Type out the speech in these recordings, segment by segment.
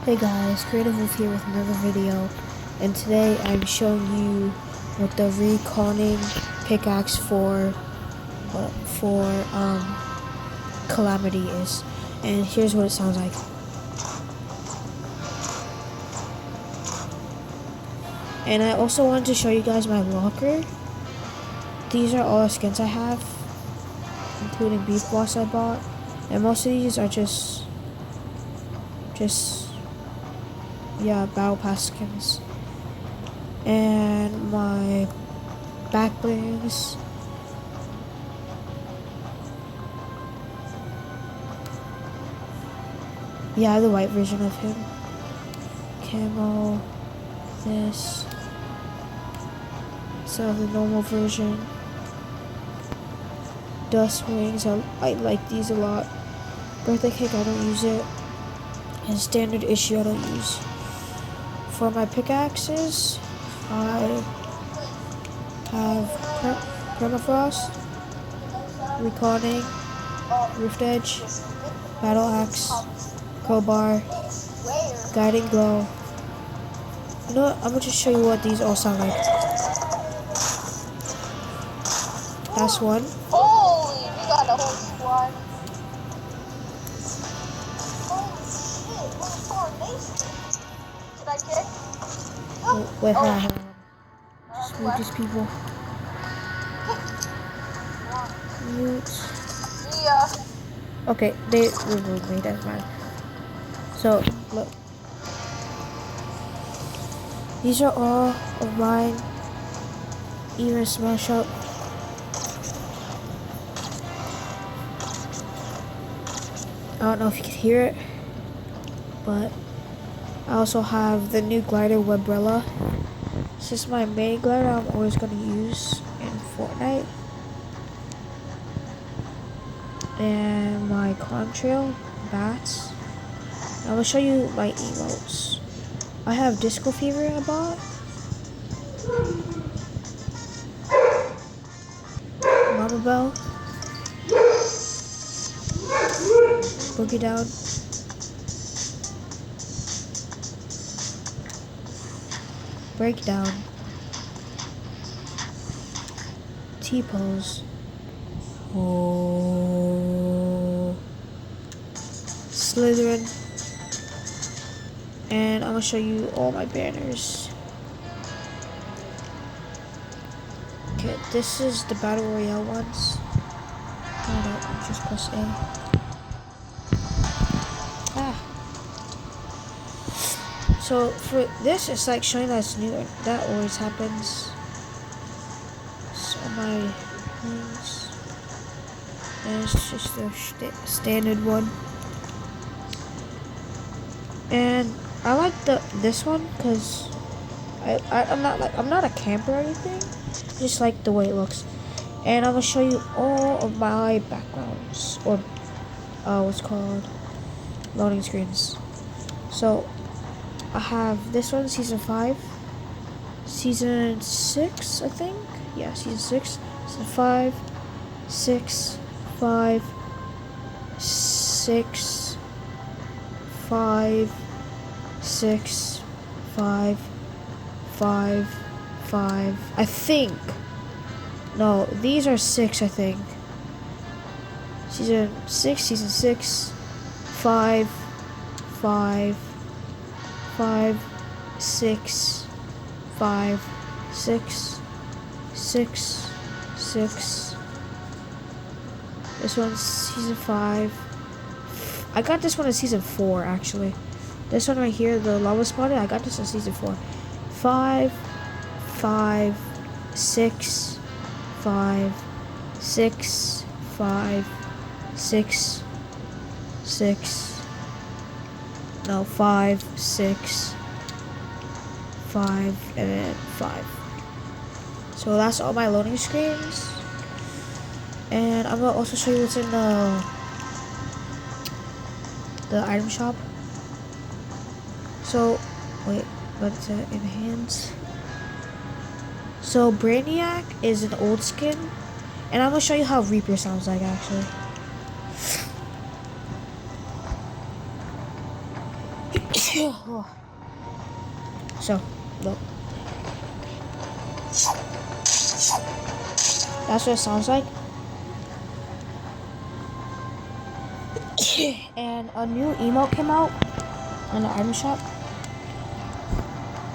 Hey guys, Creative Wolf here with another video, and today I'm showing you what the reconning pickaxe for Calamity is, and here's what it sounds like. And I also wanted to show you guys my locker. These are all the skins I have, including Beef Boss I bought, and most of these are just battle pass skins. And my back blings. Yeah, I have the white version of him. Camo, this. So the normal version. Dust wings, I like these a lot. Birthday cake, I don't use it. And standard issue, I don't use. For my pickaxes, I have permafrost, reconning, rift edge, battle axe, crowbar, guiding glow. You know what? I'm gonna just show you what these all sound like. That's one. Holy, we got a whole squad. Holy shit, what a formation. Did I kick? Oh, wait, hold on. Just mute these people. Mute. Yeah. Okay, they removed me, that's fine. So, look. These are all of mine. Even smash up. I don't know if you can hear it, but I also have the new glider, Webrella. This is my main glider I'm always going to use in Fortnite. And my contrail, bats. I will show you my emotes. I have Disco Fever I bought. Mama Bell. Boogie Down. Breakdown. T-pose. Oh. Slytherin. And I'm gonna show you all my banners. Okay, this is the Battle Royale ones. Hold on, just press A. So for this, it's like showing that it's new. That always happens. So my things, and it's just a standard one. And I like this one because I'm not a camper or anything. I just like the way it looks. And I'm gonna show you all of my backgrounds or what's called loading screens. So I have this one, season 5, season 6, I think. Yeah, season 6, season 5, 6, 5, 6, 5, 6, 5, 5, 5. I think. No, these are 6, I think. Season 6, season 6, 5, 5, 5, 6, 5, 6, 6, 6. This one's season 5. I got this one in season 4, actually. This one right here, the lava spawner, I got this in season 4. 5, 5, 6, 5, 6, 5, 6, 6. No, 5, 6, 5, and then 5. So that's all my loading screens. And I'm gonna also show you what's in the item shop. So, wait, let's enhance. So Brainiac is an old skin, and I'm gonna show you how Reaper sounds like actually. So, look. That's what it sounds like. And a new emote came out on the item shop,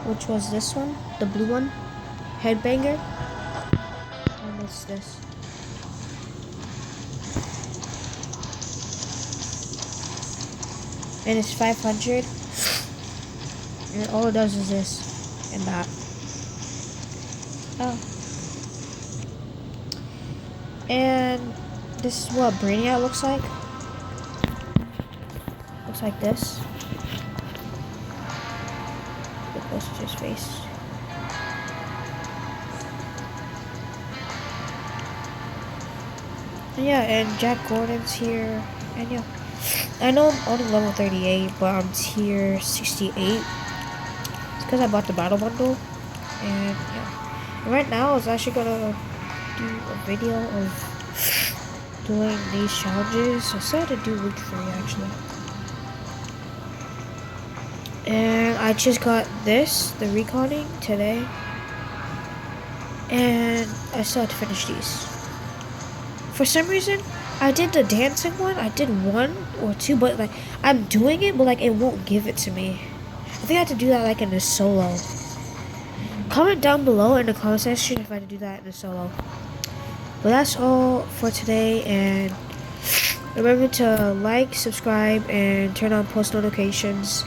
which was this one, the blue one, Headbanger. And it's this. And it's 500. And all it does is this and that. Oh. And this is what Brainiac looks like. Looks like this. Look close to his face. And yeah, and Jack Gordon's here. And yeah. I know I'm only level 38, but I'm tier 68. It's because I bought the battle bundle. And yeah. And right now I was actually gonna do a video of doing these challenges. I started to do week 3 actually. And I just got this, the reconning, today. And I still have to finish these. For some reason, I did the dancing one. I did 1 or 2, but like I'm doing it, but like it won't give it to me. I think I have to do that like in a solo. Comment down below in the comment section if I had to do that in a solo. But that's all for today, and remember to like, subscribe, and turn on post notifications.